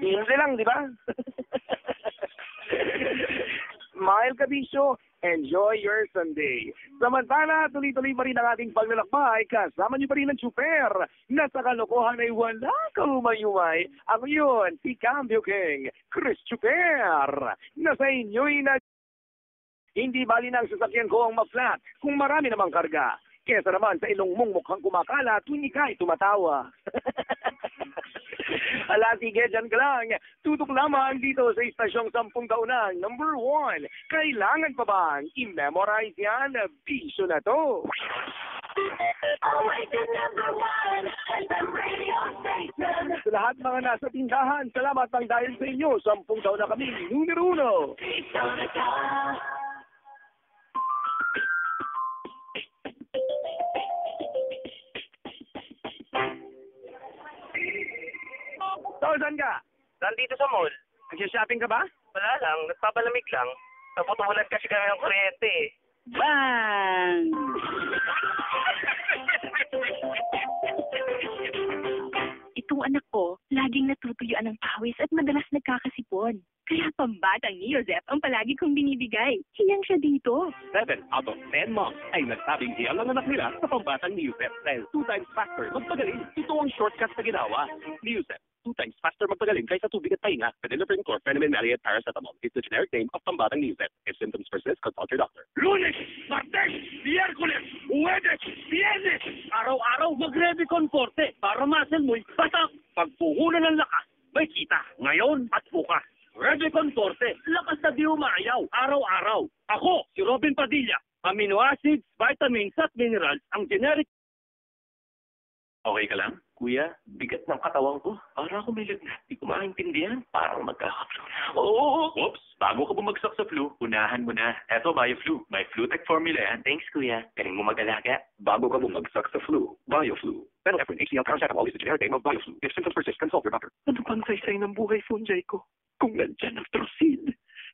Simple lang, di ba? Smile ka, bisyo. Enjoy your Sunday. Samantala, tuloy-tuloy pa rin ang ating paglalakbay. Kasama niyo pa rin ang super na sa kalokohan ay wala kaumay-umay. Ako yun, si Cambio King, Chris Chuper. Na sa inyo'y hindi bali ng sasakyan ko ang ma-flat kung marami namang karga. Kesa naman sa ilong mong mukhang kumakala tuwing ika'y tumatawa. Ala, sige, dyan ka lang. Tutok lamang dito sa istasyong 10 taonang number 1. Kailangan pa bang i-memorize yan? Bisyo na to. Always the number 1 FM radio station. Sa lahat mga nasa tindahan, salamat pang dahil sa inyo. 10 taon na kami, numero 1. Bisyo na ka. Saan ka? Nandito sa mall. Nagsya-shopping ka ba? Wala lang, nagpapalamig lang. Naputulan kasi kami ng kuryente eh. Bang! Itong anak ko, laging natutuyuan ng pawis at madalas nagkakasipon. Kaya pambatang Neozep ang palagi kong binibigay. Hiyang siya dito. 7 out of 10 moms ay nagsabing hiyang ang anak nila sa pambatang Neozep dahil 2 times faster magpagaling. Ito ang shortcut na ginawa. Neozep, 2 times faster magpagaling kaysa tubig at pahinga. Phenylephrine chlorpheniramine maleate paracetamol is the generic name of pambatang Neozep. If symptoms persist, consult your doctor. Lunes, Martes, Miyerkules, Huwebes, Biyernes. Araw-araw mag-Revicon Forte para muscle mo'y patak. Pagpuhunan ng lakas, may kita. Ngayon at bukas. Revicon Forte, lakas na di umayaw, araw-araw. Ako, si Robin Padilla. Amino acids, vitamins at minerals ang generic. Okay ka lang? Kuya, bigat ng katawan ko. Para ako may lagnat. Di ko maintindihan. Parang magkaka-flu na ako. Oo! Oops! Bago ka bumagsak sa flu, unahan mo na. Eto, BioFlu. May FluTech formula yan. Thanks, kuya. Galing mo mag-alaga. Bago ka bumagsak sa flu, BioFlu. Phenylephrine HCl paracetamol is the generic name of BioFlu. If symptoms persist, consult your doctor. Ano pang saysay ng buhay, Funjay ko? Kung nandyan ang Trosid.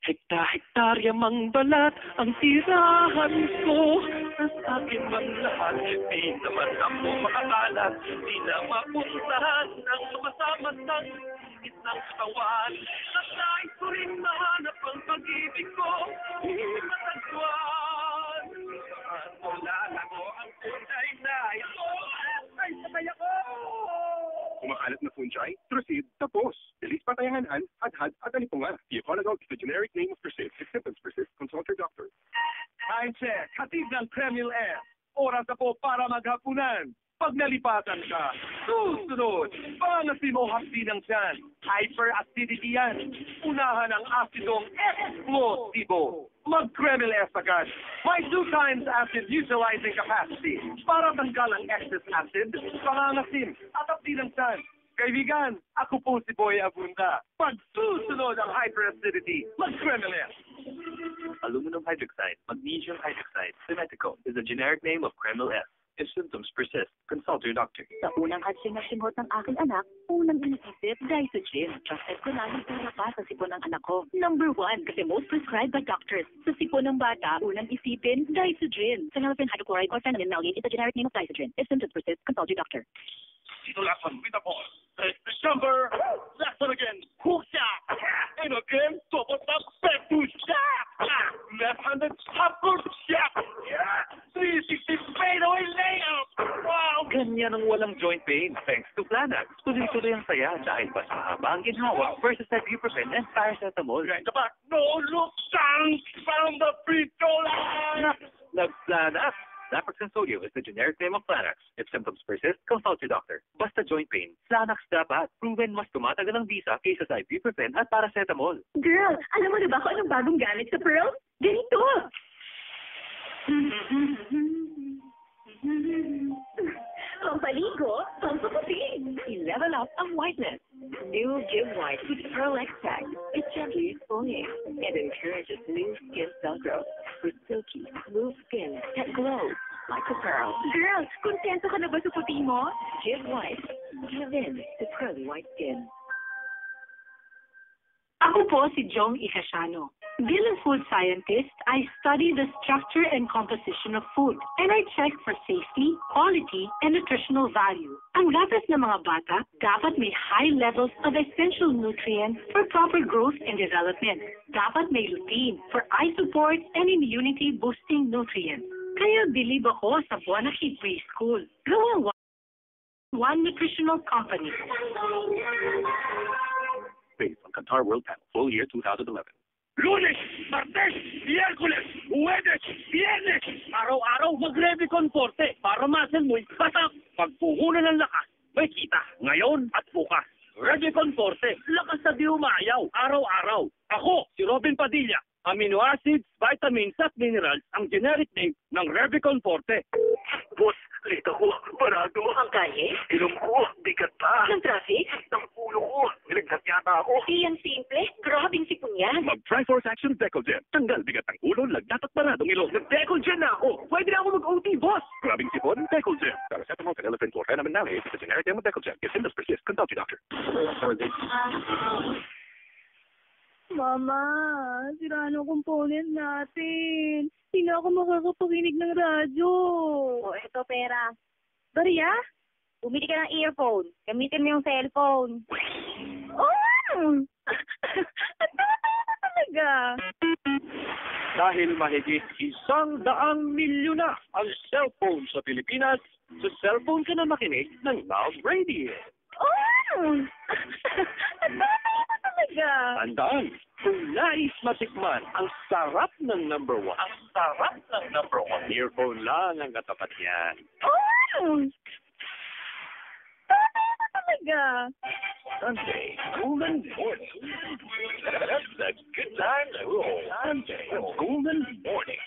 Hekta-hektarya mang balat ang tirahan ko. Sa akin man lahat, di naman ako makakalat. Di na mapuntahan ng masama-sang isang katawan. Nagdahil ko rin mahanap ang pag-ibig ko. Di matagpuan. At wala ko ang tunay na ito. Ay, sabay ako! Kumakalat na fungi, Trosid, tapos. Bilis patayangan, hadhad at alipunga. Ioconazole is the generic name of Trosid. If symptoms persist, consult your doctor. Time check. Hatid ng Kremil F. Oras na po para maghapunan. Pag nalipatan ka, susunod. Pangasin mo hapdi ng tiyan. Hyperacidity yan. Unahan ang asidong explosibo. Mag-Kremil F agad. May 2 times acid neutralizing capacity para tanggal ang excess acid, pangangasim at hapdi ng tiyan. Kaibigan, ako po si Boy Abunda. Pag susunod ang hyperacidity, mag-Kremil F. Aluminum hydroxide, magnesium hydroxide, Simetico is the generic name of Kremil F. If symptoms persist, consult your doctor. Sa unang hatsing na simot ng aking anak, unang inisip, Disogen. Trusted ko na yung pura pa sa sipon ng anak ko. Number 1, kasi most prescribed by doctors. Sa sipon ng bata, unang isipin, Disogen. Phenylephrine hydrochloride or phenylephrine maleate is the generic name of Disogen. If symptoms persist, consult your doctor. Dito last one with the ball. Number, last one again. Hook shot. And again, top of the back to shot. Left-handed upward shot. 360 fadeaway layup. Wow! Ganyan ang walang joint pain thanks to Planax. Tuloy-tuloy ang saya dahil mas mahaba ang ginhawa versus ibuprofen and paracetamol. Right the back. No look down from the free throw line. Nag-Planax. Naproxen sodium is the generic name of Planax. If symptoms persist, consult your doctor. Basta joint pain, Planax dapat. Proven mas tumatagal ang bisa kaysa sa ibuprofen at paracetamol. Girl, alam mo na ba kung anong bagong gamit sa Pearl? Ganito! Pampaligo, pampaputi. I-level up ang whiteness. New Give White with Pearl Extract. It gently exfoliates and encourages new skin cell growth for silky, smooth skin that glows like a pearl. Girl, kontento ka na ba sa puti mo? Give White. Give in to pearly white skin. Ako po si Jong Ikashano. Bilang food scientist, I study the structure and composition of food, and I check for safety, quality, and nutritional value. Ang gatas ng mga bata dapat may high levels of essential nutrients for proper growth and development. Dapat may lutein for eye support and immunity-boosting nutrients. Kaya believe ako sa Buwanaki Preschool. Gawang one nutritional company. Based on Qatar World Panel, full year 2011. Lunes, Martes, Miyerkules, Huwebes, Biyernes. Araw-araw mag-Revicon Forte para muscle mo'y patak. Pagpuhunan ng lakas, may kita. Ngayon at bukas. Revicon Forte, lakas na di umayaw. Araw-araw. Ako, si Robin Padilla. Amino acids, vitamins at minerals ang generic name ng Revicon Forte. Boss, late ako. Parado. Ang kalye? Ilong ko, bigat pa. Ng traffic? Ang ulo ko, nilagnat yata ako. Iyan simple. Grabing sipon yan. Mag-Triforce Action Decogen. Tanggal bigat ng ulo, lagnat at paradong ilong. Nag-Decogen na ako. Pwede na ako mag-OT, boss. Grabing sipon, Decogen. Paracetamol, phenylephrine, chlorpheniramine, is the generic name of Decogen. If symptoms persist, consult your doctor. Mama, sira na component natin. Hindi na ako makakapakinig ng radyo. O, eto pera. Maria, bumili ka ng earphone. Gamitin mo yung cellphone. Oh! Ang tama talaga. Dahil mahigit 100 milyon na ang cellphone sa Pilipinas, sa cellphone ka na makinig ng Loud Radio. Oh! Ang tama talaga. Tandaan, kung nais matikman ang sarap ng number 1, earphone lang ang katapat niyan. Oh! Tama talaga. Sunday, Golden Morning. That's a good time to roll. Sunday, Golden Morning.